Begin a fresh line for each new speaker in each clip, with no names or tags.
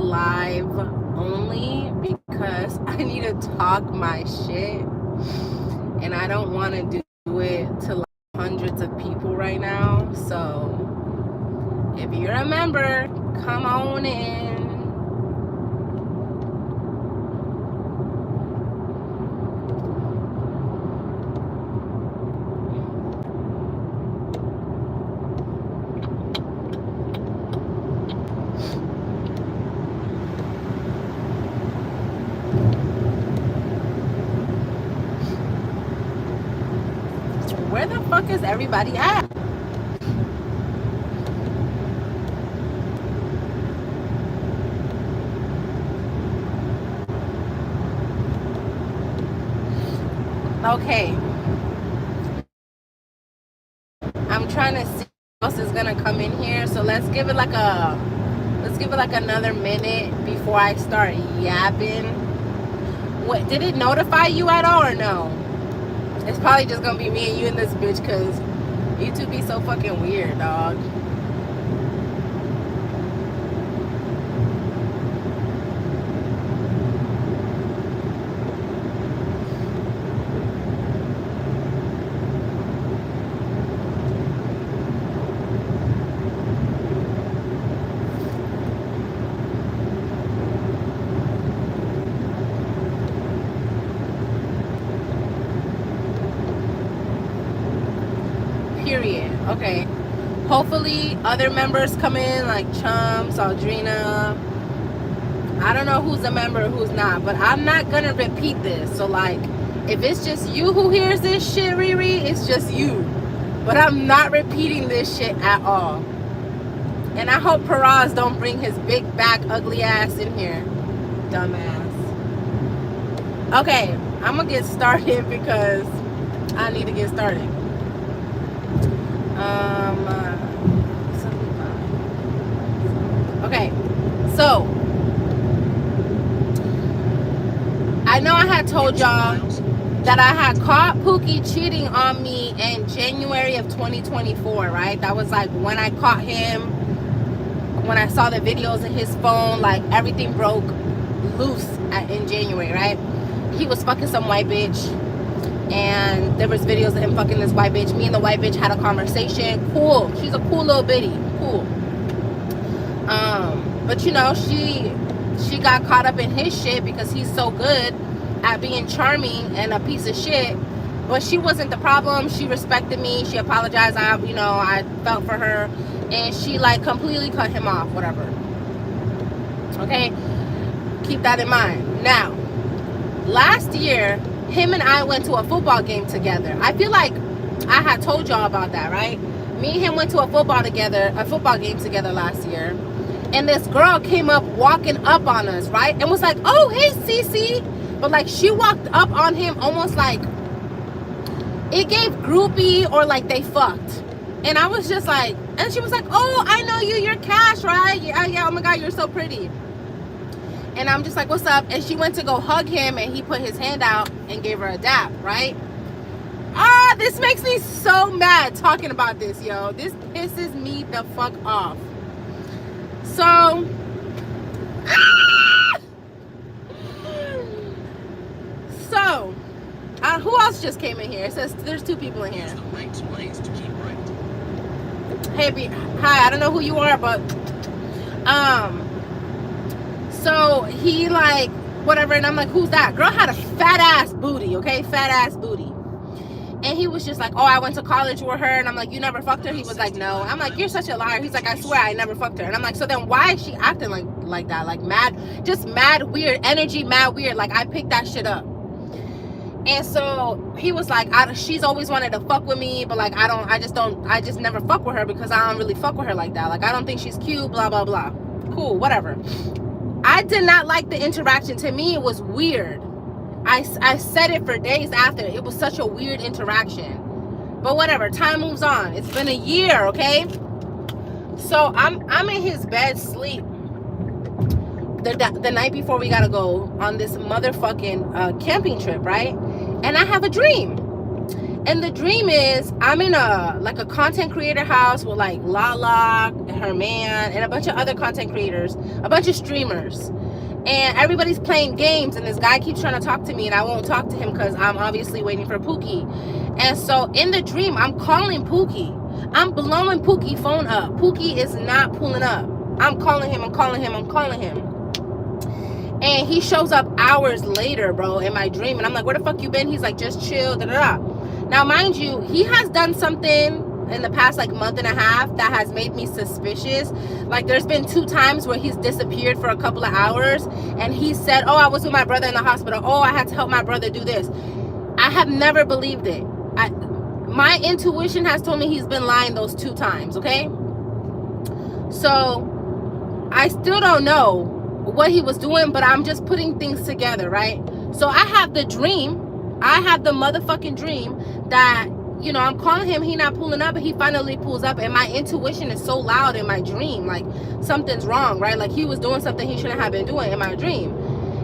live only because I need to talk my shit, and I don't want to do it to like hundreds of people right now. So if you're a member, come on in. Where the fuck is everybody at? Okay. I'm trying to see who else is gonna come in here. So let's give it like another minute before I start yapping. What, did it notify you at all or no? It's probably just gonna be me and you and this bitch, because YouTube be so fucking weird, dog. Period. Okay. Hopefully other members come in, like Chums, Aldrina. I don't know who's a member, who's not, but I'm not gonna repeat this. So like, if it's just you who hears this shit, Riri, it's just you. But I'm not repeating this shit at all. And I hope Paraz don't bring his big back ugly ass in here. Dumbass. Okay, I'm gonna get started because I need to get started. Okay, so I know I had told y'all that I had caught Pookie cheating on me in January of 2024, right? That was like when I caught him, when I saw the videos in his phone, like everything broke loose in January, right? He was fucking some white bitch, and there was videos of him fucking this white bitch. Me and the white bitch had a conversation. Cool. She's a cool little bitty. Cool. But you know, she got caught up in his shit because he's so good at being charming and a piece of shit. But she wasn't the problem. She respected me. She apologized. I felt for her, and she like completely cut him off. Whatever. Okay. Keep that in mind. Now, last year, him and I went to a football game together. I feel like I had told y'all about that, right? Me and him went to a football game together last year. And this girl came up walking up on us, right? And was like, oh, hey, Cece. But like, she walked up on him almost like it gave groupie or like they fucked. And I was just like, and she was like, oh, I know you. You're Cash, right? Yeah. Oh my God, you're so pretty. And I'm just like, what's up? And she went to go hug him, and he put his hand out and gave her a dap, right? This makes me so mad talking about this, yo. This pisses me the fuck off. So, who else just came in here? It says there's two people in here. Hey, hi, I don't know who you are, but, so he like, whatever, and I'm like, who's that? Girl had a fat ass booty, okay? Fat ass booty. And he was just like, oh, I went to college with her. And I'm like, you never fucked her? He was like, no. I'm like, you're such a liar. He's like, I swear I never fucked her. And I'm like, so then why is she acting like that? Like mad weird energy, mad weird. Like I picked that shit up. And so he was like, she's always wanted to fuck with me, but like I just never fuck with her because I don't really fuck with her like that. Like I don't think she's cute, blah, blah, blah. Cool, whatever. I did not like the interaction. To me, it was weird. I said it for days after. It was such a weird interaction. But whatever, time moves on. It's been a year, okay? So I'm in his bed sleep the night before we gotta go on this motherfucking camping trip, right? And I have a dream. And the dream is I'm in a content creator house with like Lala and her man and a bunch of other content creators, a bunch of streamers, and everybody's playing games, and this guy keeps trying to talk to me, and I won't talk to him because I'm obviously waiting for Pookie. And so in the dream, I'm calling Pookie. I'm blowing Pookie phone up. Pookie is not pulling up. I'm calling him. And he shows up hours later, bro, in my dream. And I'm like, where the fuck you been? He's like, just chill, da da da. Now, mind you, he has done something in the past like month and a half that has made me suspicious. Like, there's been 2 times where he's disappeared for a couple of hours, and he said, oh, I was with my brother in the hospital. Oh, I had to help my brother do this. I have never believed it. My intuition has told me he's been lying those 2 times, okay? So I still don't know what he was doing, but I'm just putting things together, right? So I have the dream. I have the motherfucking dream that, you know, I'm calling him, he not pulling up, but he finally pulls up, and my intuition is so loud in my dream, like something's wrong, right? Like he was doing something he shouldn't have been doing in my dream.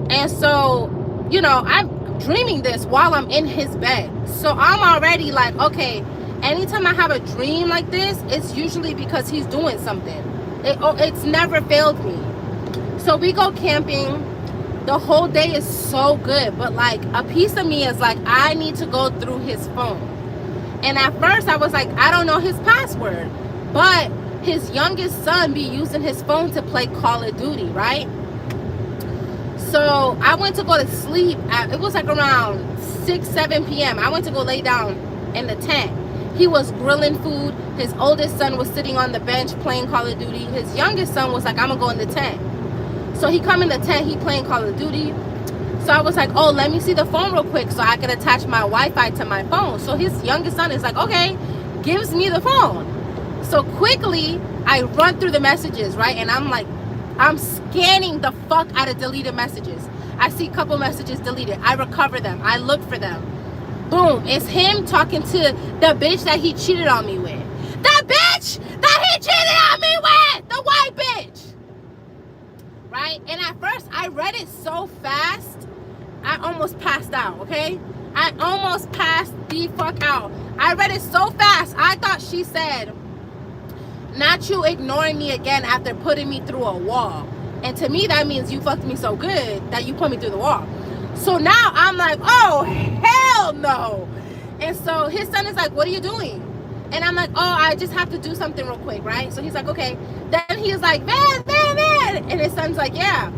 And so, you know, I'm dreaming this while I'm in his bed. So I'm already like, okay, anytime I have a dream like this, it's usually because he's doing something. It's never failed me. So we go camping. The whole day is so good, but like a piece of me is like, I need to go through his phone. And at first I was like, I don't know his password, but his youngest son be using his phone to play Call of Duty, right? So I went to go to sleep it was like around 6-7 p.m. I went to go lay down in the tent. He was grilling food. His oldest son was sitting on the bench playing Call of Duty. His youngest son was like, I'm gonna go in the tent. So he come in the tent, he playing Call of Duty. So I was like, oh, let me see the phone real quick so I can attach my Wi-Fi to my phone. So his youngest son is like, okay, gives me the phone. So quickly, I run through the messages, right? And I'm like, I'm scanning the fuck out of deleted messages. I see a couple messages deleted. I recover them. I look for them. Boom, it's him talking to the bitch that he cheated on me with. The bitch that he cheated on me with! The white bitch! Right? And at first, I read it so fast, I almost passed out, okay? I almost passed the fuck out. I read it so fast, I thought she said, not you ignoring me again after putting me through a wall. And to me, that means you fucked me so good that you put me through the wall. So now I'm like, oh, hell no. And so his son is like, what are you doing? And I'm like, oh, I just have to do something real quick, right? So he's like, okay. Then he's like, man. And his son's like, yeah.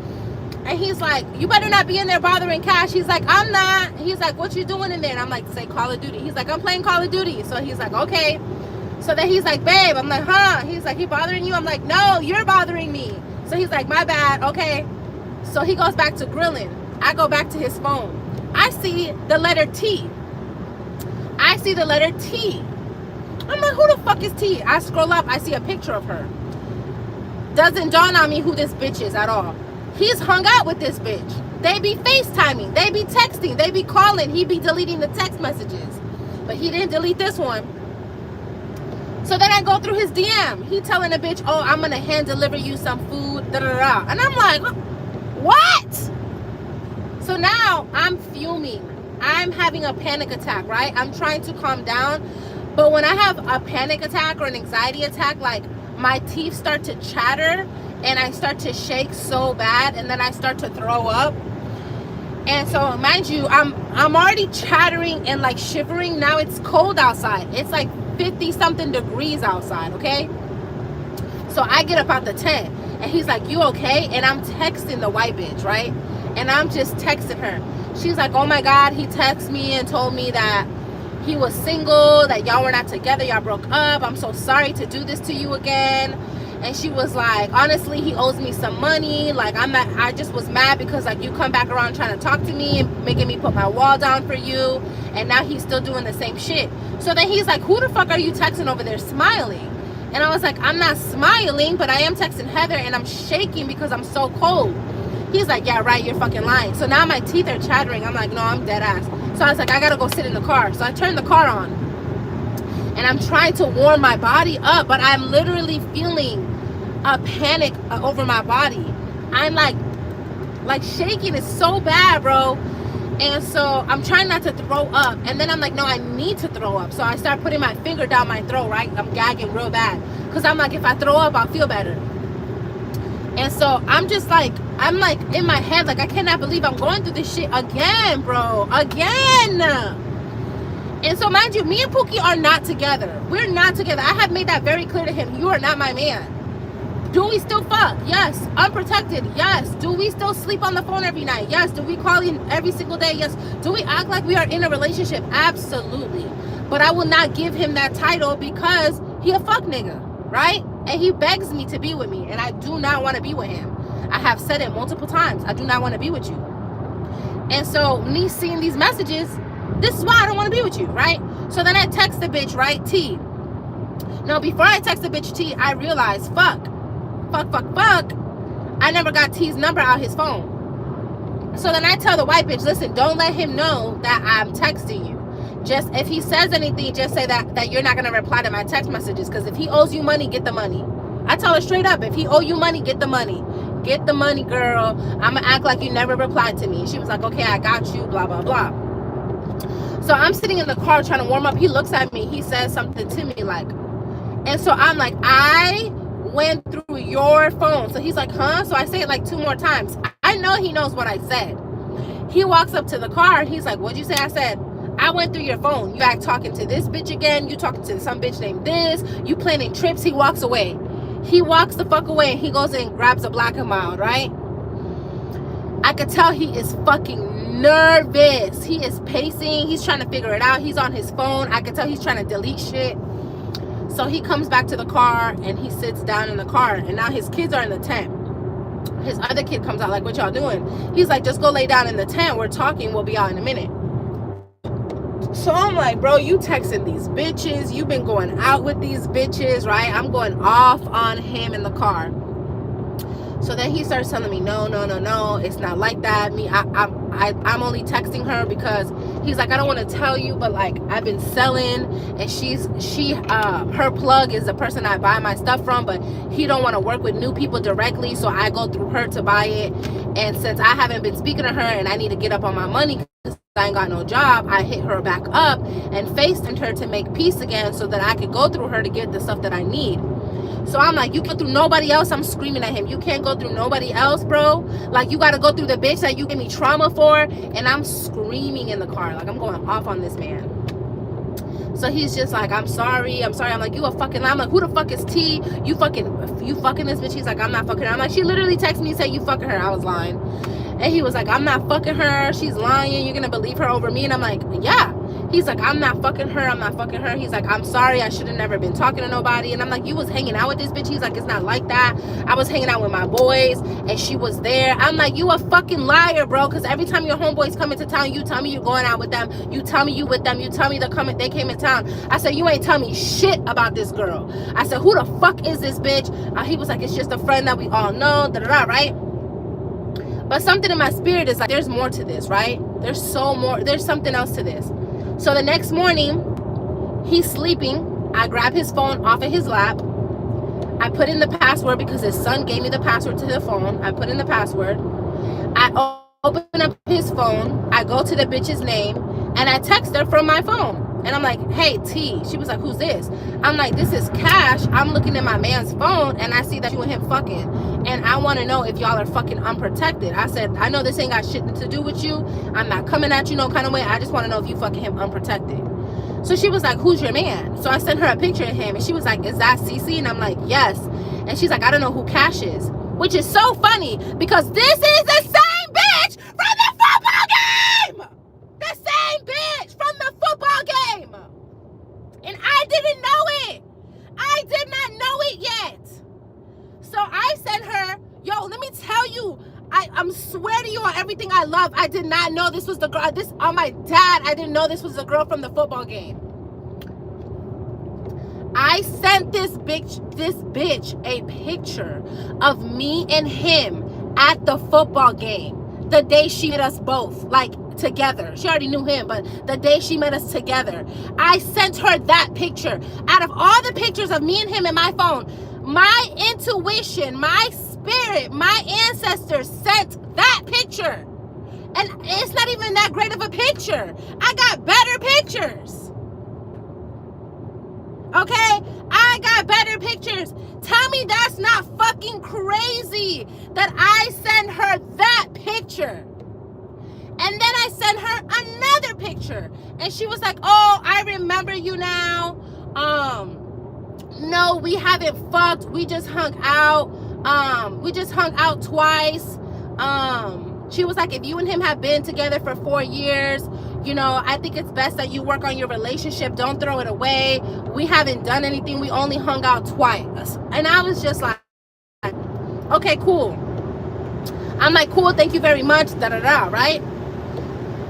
And he's like, you better not be in there bothering Cash. He's like, I'm not. He's like, what you doing in there? And I'm like, say Call of Duty. He's like, I'm playing Call of Duty. So he's like, okay. So then he's like, babe. I'm like, huh? He's like, he bothering you? I'm like, no, you're bothering me. So he's like, my bad. Okay. So he goes back to grilling. I go back to his phone. I see the letter T. I'm like, who the fuck is T? I scroll up. I see a picture of her. Doesn't dawn on me who this bitch is at all. He's hung out with this bitch. They be FaceTiming. They be texting. They be calling. He be deleting the text messages. But he didn't delete this one. So then I go through his DM. He telling the bitch, oh, I'm going to hand deliver you some food. Da, da, da. And I'm like, what? So now I'm fuming. I'm having a panic attack, right? I'm trying to calm down. But when I have a panic attack or an anxiety attack, like my teeth start to chatter and I start to shake so bad, and then I start to throw up. And so mind you, I'm already chattering and like shivering. Now it's cold outside. It's like 50 something degrees outside, okay? So I get up out the tent and he's like, you okay? And I'm texting the white bitch, right? And I'm just texting her. She's like, oh my God, he texted me and told me that he was single, that y'all were not together, y'all broke up. I'm so sorry to do this to you again. And she was like, honestly, he owes me some money. Like, I just was mad because like you come back around trying to talk to me and making me put my wall down for you. And now he's still doing the same shit. So then he's like, who the fuck are you texting over there smiling? And I was like, I'm not smiling, but I am texting Heather and I'm shaking because I'm so cold. He's like, yeah, right, you're fucking lying. So now my teeth are chattering. I'm like, no, I'm dead ass. So I was like, I gotta go sit in the car. So I turned the car on. And I'm trying to warm my body up, but I'm literally feeling a panic over my body. I'm like shaking. It's so bad, bro. And so I'm trying not to throw up. And then I'm like, no, I need to throw up. So I start putting my finger down my throat, right? I'm gagging real bad. Because I'm like, if I throw up, I'll feel better. And so I'm just like, I'm like in my head, like, I cannot believe I'm going through this shit again, bro. Again. And so mind you, me and Pookie are not together. We're not together. I have made that very clear to him. You are not my man. Do we still fuck? Yes. Unprotected? Yes. Do we still sleep on the phone every night? Yes. Do we call in every single day? Yes. Do we act like we are in a relationship? Absolutely. But I will not give him that title because he a fuck nigga, right? And he begs me to be with me, and I do not want to be with him. I have said it multiple times. I do not want to be with you. And so me seeing these messages, this is why I don't want to be with you, right? So then I text the bitch, right? T. No, before I text the bitch T, I realized, fuck. I never got T's number out his phone. So then I tell the white bitch, listen, don't let him know that I'm texting you. Just if he says anything, just say that you're not going to reply to my text messages. Because if he owes you money, get the money. I tell her straight up, if he owe you money, get the money. Get the money, girl. I'm going to act like you never replied to me. She was like, okay, I got you, blah, blah, blah. So I'm sitting in the car trying to warm up. He looks at me. He says something to me like, and so I'm like, I went through your phone. So he's like, huh? So I say it like 2 more times. I know he knows what I said. He walks up to the car and he's like, what'd you say? I said, I went through your phone. You back talking to this bitch again. You talking to some bitch named this. You planning trips. He walks away. He walks the fuck away and he goes and grabs a Black and Mild, right? I could tell he is fucking nervous. He is pacing. He's trying to figure it out. He's on his phone. I could tell he's trying to delete shit. So he comes back to the car and he sits down in the car, and now his kids are in the tent. His other kid comes out like, what y'all doing? He's like, just go lay down in the tent. We're talking. We'll be out in a minute. So I'm like, bro, you texting these bitches. You've been going out with these bitches, right? I'm going off on him in the car. So then he starts telling me, no, it's not like that. I'm only texting her because he's like, I don't want to tell you, but like I've been selling, and her plug is the person I buy my stuff from, but he don't want to work with new people directly, so I go through her to buy it. And since I haven't been speaking to her and I need to get up on my money because I ain't got no job, I hit her back up and FaceTimed her to make peace again so that I could go through her to get the stuff that I need. So I'm like, you go through nobody else? I'm screaming at him. You can't go through nobody else, bro. Like, you got to go through the bitch that you gave me trauma for. And I'm screaming in the car. Like, I'm going off on this man. So he's just like, I'm sorry. I'm like, you a fucking lie. I'm like, who the fuck is T? You fucking this bitch? He's like, I'm not fucking her. I'm like, she literally texted me and said you fucking her. I was lying. And he was like, I'm not fucking her. She's lying. You're going to believe her over me? And I'm like, yeah. He's like, I'm not fucking her. He's like, I'm sorry. I should have never been talking to nobody. And I'm like, you was hanging out with this bitch? He's like, it's not like that. I was hanging out with my boys and she was there. I'm like, you a fucking liar, bro. Because every time your homeboys come into town, you tell me you going out with them. You tell me you with them. You tell me they came in town. I said, you ain't tell me shit about this girl. I said, who the fuck is this bitch? He was like, it's just a friend that we all know, right? But something in my spirit is like, there's more to this, right? There's something else to this. So the next morning, he's sleeping. I grab his phone off of his lap. I put in the password because his son gave me the password to the phone. I put in the password. I open up his phone. I go to the bitch's name and I text her from my phone. And I'm like, hey, T. She was like, who's this? I'm like, this is Cash. I'm looking at my man's phone and I see that you and him fucking. And I want to know if y'all are fucking unprotected. I said, I know this ain't got shit to do with you. I'm not coming at you no kind of way. I just want to know if you fucking him unprotected. So she was like, who's your man? So I sent her a picture of him and she was like, is that CC? And I'm like, yes. And she's like, I don't know who Cash is. Which is so funny because this is the same bitch from the football game! The same bitch from the football game! And I didn't know it! I did not know it yet! So I sent her, yo, let me tell you, I'm swear to you on everything I love, I did not know this was the girl, on my dad, I didn't know this was the girl from the football game. I sent this bitch a picture of me and him at the football game. The day she met us both, like, together. She already knew him, but the day she met us together. I sent her that picture. Out of all the pictures of me and him in my phone, my intuition, my spirit, my ancestors sent that picture. And it's not even that great of a picture. I got better pictures. Okay? I got better pictures. Tell me that's not fucking crazy that I send her that picture. And then I sent her another picture. And she was like, oh, I remember you now. No, we haven't fucked. We just hung out. We just hung out twice. She was like, if you and him have been together for 4 years, you know, I think it's best that you work on your relationship. Don't throw it away. We haven't done anything. We only hung out twice. And I was just like, okay, cool. I'm like, cool, thank you very much, da-da-da, right?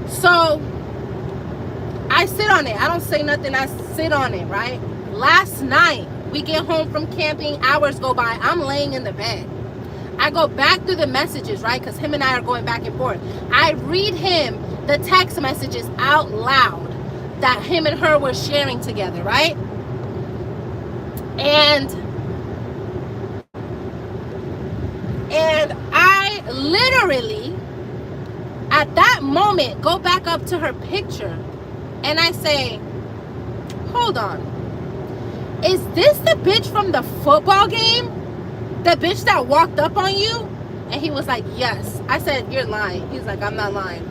So I sit on it. I don't say nothing. I sit on it, right? Last night, we get home from camping. Hours go by. I'm laying in the bed. I go back through the messages, right? Because him and I are going back and forth. I read him the text messages out loud that him and her were sharing together, right? And I literally, at that moment, go back up to her picture and I say, hold on. Is this the bitch from the football game? The bitch that walked up on you? And he was like, yes. I said, you're lying. He's like, I'm not lying.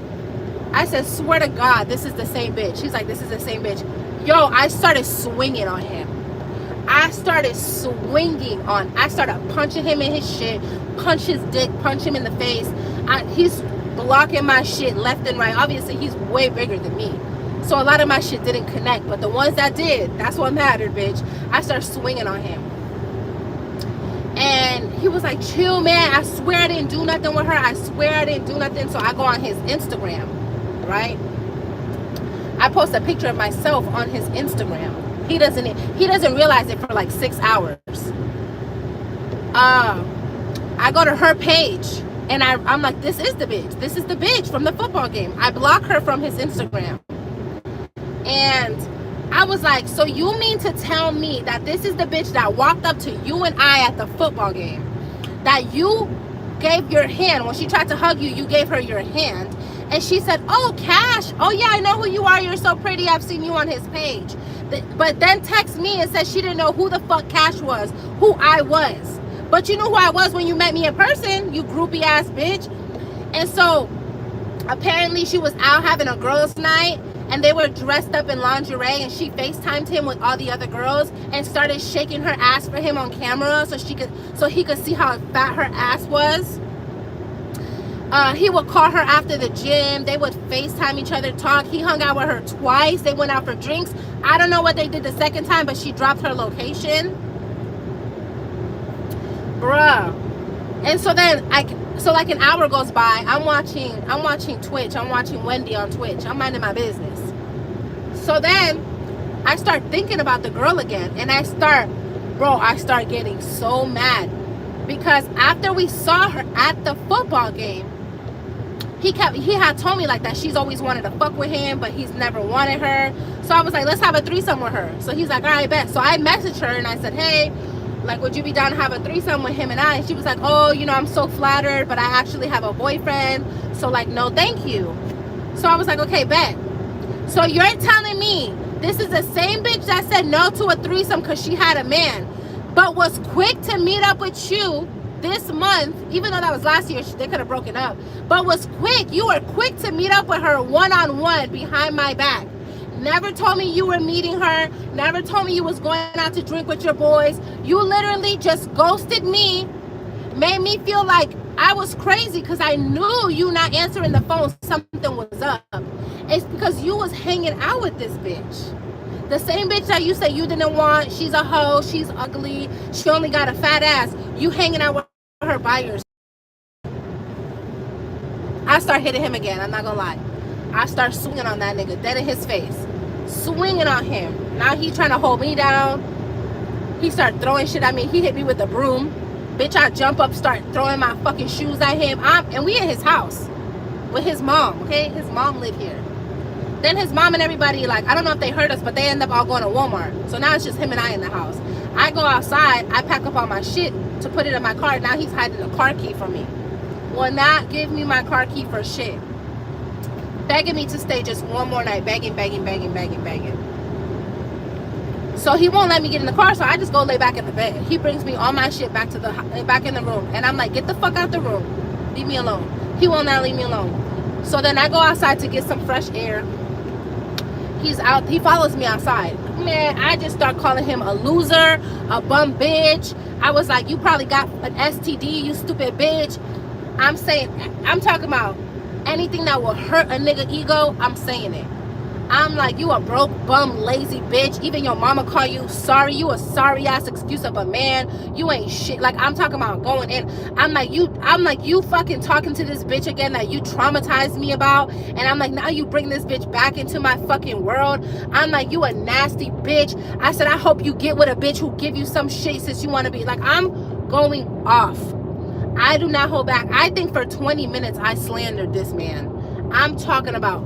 I said, swear to God, this is the same bitch. He's like, this is the same bitch. Yo, I started swinging on him. I started punching him in his shit, punch his dick, punch him in the face. He's blocking my shit left and right. Obviously, he's way bigger than me. So a lot of my shit didn't connect. But the ones that did, that's what mattered, bitch. I started swinging on him. And he was like, chill, man. I swear I didn't do nothing with her. I swear I didn't do nothing. So I go on his Instagram, right? I post a picture of myself on his Instagram. He doesn't realize it for like 6 hours. I go to her page and I'm like, this is the bitch. This is the bitch from the football game. I block her from his Instagram. And I was like, so you mean to tell me that this is the bitch that walked up to you and I at the football game, that you gave your hand, when she tried to hug you, you gave her your hand, and she said, oh, Cash, oh yeah, I know who you are, you're so pretty, I've seen you on his page. But then text me and said she didn't know who the fuck Cash was, who I was. But you knew who I was when you met me in person, you groupie ass bitch. And so apparently she was out having a girls' night, and they were dressed up in lingerie, and she FaceTimed him with all the other girls and started shaking her ass for him on camera so he could see how fat her ass was. He would call her after the gym. They would FaceTime each other, talk. He hung out with her twice. They went out for drinks. I don't know what they did the second time, but she dropped her location. Bruh. And so then so like an hour goes by, I'm watching Twitch. I'm watching Wendy on Twitch. I'm minding my business. So then I start thinking about the girl again, and I start getting so mad because after we saw her at the football game, he had told me like that she's always wanted to fuck with him, but he's never wanted her. So I was like, let's have a threesome with her. So he's like, all right, bet. So I messaged her and I said, hey, like, would you be down to have a threesome with him and I? And she was like, oh, you know, I'm so flattered, but I actually have a boyfriend. So like, no, thank you. So I was like, okay, bet. So you're telling me this is the same bitch that said no to a threesome because she had a man, but was quick to meet up with you this month, even though that was last year, they could have broken up, but was quick. You were quick to meet up with her one-on-one behind my back. Never told me you were meeting her. Never told me you was going out to drink with your boys. You literally just ghosted me. Made me feel like I was crazy because I knew you not answering the phone. Something was up. It's because you was hanging out with this bitch. The same bitch that you say you didn't want. She's a hoe. She's ugly. She only got a fat ass. You hanging out with her by yourself. I start hitting him again. I'm not gonna lie. I start swinging on that nigga, dead in his face. Swinging on him. Now he trying to hold me down. He started throwing shit at me. He hit me with a broom. Bitch, I jump up, start throwing my fucking shoes at him. And we in his house with his mom, okay? His mom lived here. Then his mom and everybody, like, I don't know if they heard us, but they end up all going to Walmart. So now it's just him and I in the house. I go outside. I pack up all my shit to put it in my car. Now he's hiding a car key from me. Will not give me my car key for shit. begging me to stay just one more night, begging. So he won't let me get in the car, so I just go lay back in the bed. He brings me all my shit back in the room, and I'm like, get the fuck out the room, leave me alone. He will not leave me alone. So then I go outside to get some fresh air. He's out, he follows me outside. Man, I just start calling him a loser, a bum bitch. I was like, you probably got an STD, you stupid bitch. I'm talking about anything that will hurt a nigga ego, I'm saying it. I'm like, you a broke, bum, lazy bitch. Even your mama call you sorry. You a sorry ass excuse of a man. You ain't shit. Like, I'm talking about going in. I'm like, you fucking talking to this bitch again that you traumatized me about. And I'm like, now you bring this bitch back into my fucking world. I'm like, you a nasty bitch. I said, I hope you get with a bitch who give you some shit since you want to be. Like, I'm going off. I do not hold back. I think for 20 minutes I slandered this man. I'm talking about,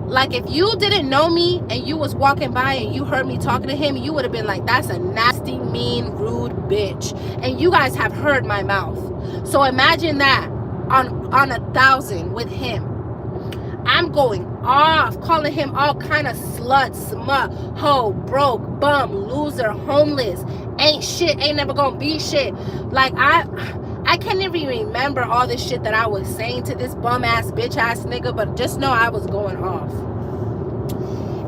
like, if you didn't know me and you was walking by and you heard me talking to him, you would have been like, that's a nasty, mean, rude bitch. And you guys have heard my mouth. So imagine that on 1,000 with him. I'm going off, calling him all kind of slut, smut, hoe, broke, bum, loser, homeless, ain't shit, ain't never gonna be shit. Like, I can't even remember all this shit that I was saying to this bum ass bitch ass nigga, but just know I was going off.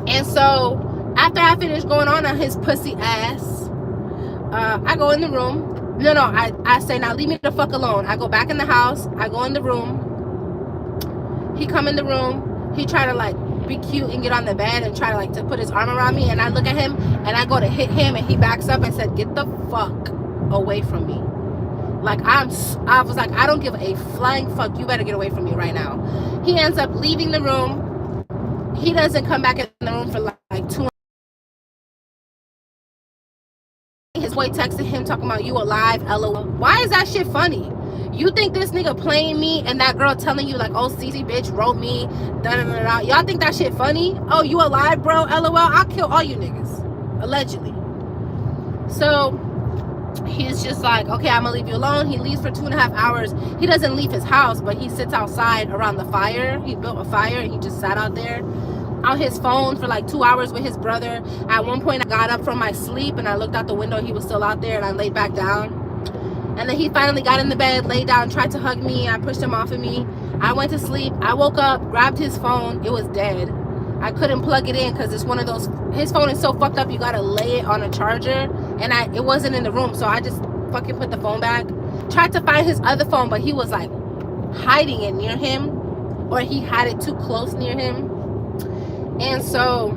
And so after I finished going on his pussy ass, I go in the room. I say, now leave me the fuck alone. I go back in the house. I go in the room. He come in the room. He try to like be cute and get on the bed and try to like to put his arm around me. And I look at him and I go to hit him and he backs up and said, get the fuck away from me. Like, I was like, I don't give a flying fuck. You better get away from me right now. He ends up leaving the room. He doesn't come back in the room for like 2 hours. His boy texted him talking about, you alive, LOL. Why is that shit funny? You think this nigga playing me and that girl telling you like, oh, CC bitch wrote me, da-da-da-da. Y'all think that shit funny? Oh, you alive, bro? LOL. I'll kill all you niggas. Allegedly. So he's just like, okay, I'm gonna leave you alone. He leaves for 2.5 hours. He doesn't leave his house, but he sits outside around the fire. He built a fire and he just sat out there on his phone for like 2 hours with his brother. At one point I got up from my sleep and I looked out the window. He was still out there and I laid back down. And then he finally got in the bed, laid down, tried to hug me. I pushed him off of me. I went to sleep. I woke up, grabbed his phone. It was dead. I couldn't plug it in because it's one of those, his phone is so fucked up you gotta lay it on a charger, and it wasn't in the room, so I just fucking put the phone back. Tried to find his other phone, but he was like hiding it near him, or he had it too close near him. And so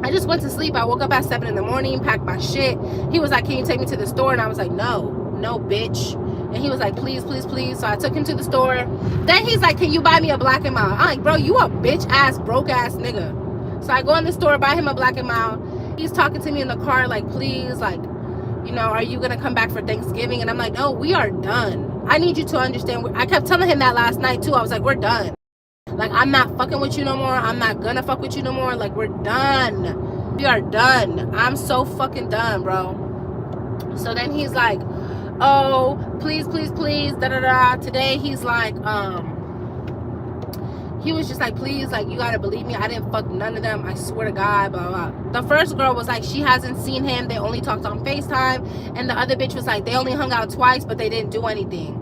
I just went to sleep. I woke up at 7 in the morning, packed my shit. He was like, can you take me to the store? And I was like, no bitch. And he was like, please, please, please. So I took him to the store. Then he's like, can you buy me a Black & Mild? I'm like, bro, you a bitch ass, broke ass nigga. So I go in the store, buy him a Black & Mild. He's talking to me in the car like, please, like, you know, are you gonna come back for Thanksgiving? And I'm like, no, we are done. I need you to understand. I kept telling him that last night too. I was like, we're done. Like, I'm not fucking with you no more. I'm not gonna fuck with you no more. Like, we're done. We are done. I'm so fucking done, bro. So then he's like, oh, please, please, please, da-da-da. Today he's like, he was just like, please, like, you gotta believe me, I didn't fuck none of them, I swear to God, blah, blah, blah. The first girl was like, she hasn't seen him, they only talked on FaceTime. And the other bitch was like, they only hung out twice, but they didn't do anything.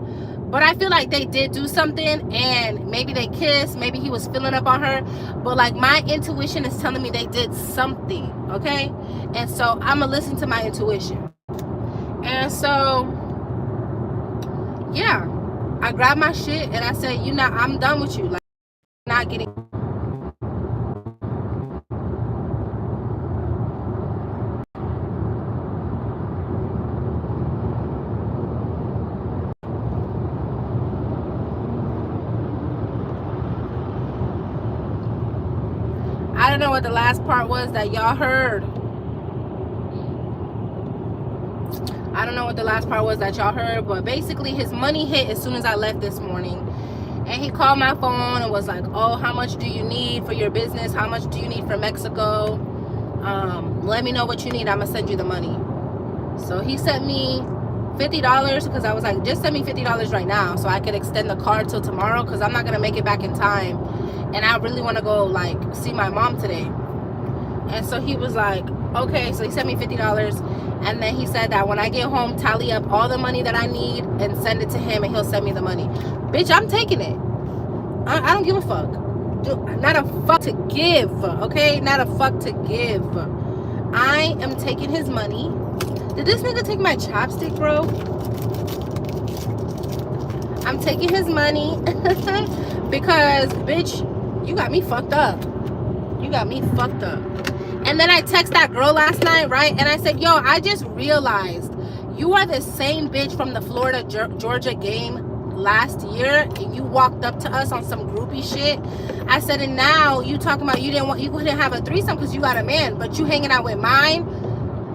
But I feel like they did do something, and maybe they kissed, maybe he was feeling up on her. But like, my intuition is telling me they did something, okay? And so I'm gonna listen to my intuition. And so, yeah, I grabbed my shit and I said, you know, I'm done with you. Like, not getting. I don't know what the last part was that y'all heard. I don't know what the last part was that y'all heard, but basically his money hit as soon as I left this morning. And he called my phone and was like, oh, how much do you need for your business? How much do you need for Mexico? Let me know what you need. I'm gonna send you the money. So he sent me $50 because I was like, just send me $50 right now so I could extend the card till tomorrow, because I'm not gonna make it back in time and I really want to go like see my mom today. And so he was like, okay. So he sent me $50, and then he said that when I get home, tally up all the money that I need and send it to him, and he'll send me the money. Bitch, I'm taking it. I don't give a fuck. Not a fuck to give, okay? Not a fuck to give. I am taking his money. Did this nigga take my chopstick, bro? I'm taking his money because, bitch, you got me fucked up. You got me fucked up. And then I text that girl last night, right? And I said, yo, I just realized you are the same bitch from the Florida Georgia game last year, and you walked up to us on some groupie shit. I said, and now you talking about you couldn't have a threesome because you got a man, but you hanging out with mine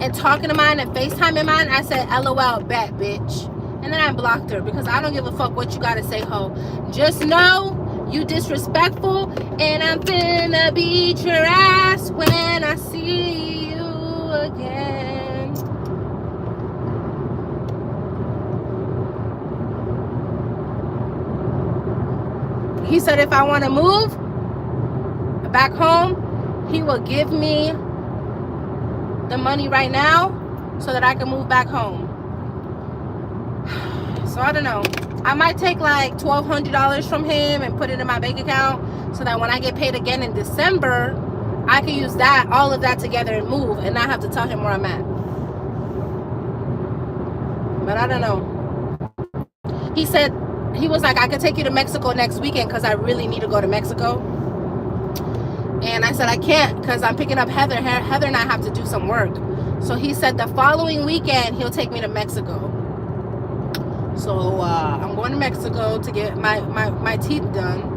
and talking to mine and FaceTiming mine. I said, LOL, bet, bitch. And then I blocked her because I don't give a fuck what you gotta say, ho. Just know you disrespectful, and I'm finna beat your ass when I see you again. He said if I want to move back home, he will give me the money right now so that I can move back home. So I don't know. I might take like $1,200 from him and put it in my bank account so that when I get paid again in December, I can use that, all of that together and move and not have to tell him where I'm at. But I don't know. He said, he was like, I could take you to Mexico next weekend because I really need to go to Mexico. And I said, I can't because I'm picking up Heather. Heather and I have to do some work. So he said the following weekend, he'll take me to Mexico. So I'm going to Mexico to get my teeth done.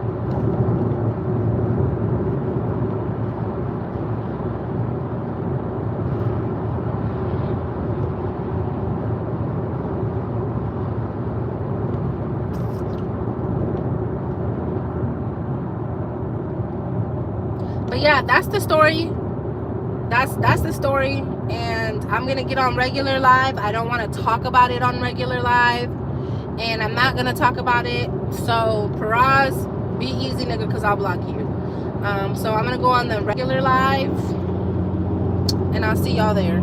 But yeah, that's the story. That's the story. And I'm gonna get on regular live. I don't want to talk about it on regular live, and I'm not gonna talk about it. So Paraz, be easy, nigga, because I'll block you. So I'm gonna go on the regular live, and I'll see y'all there.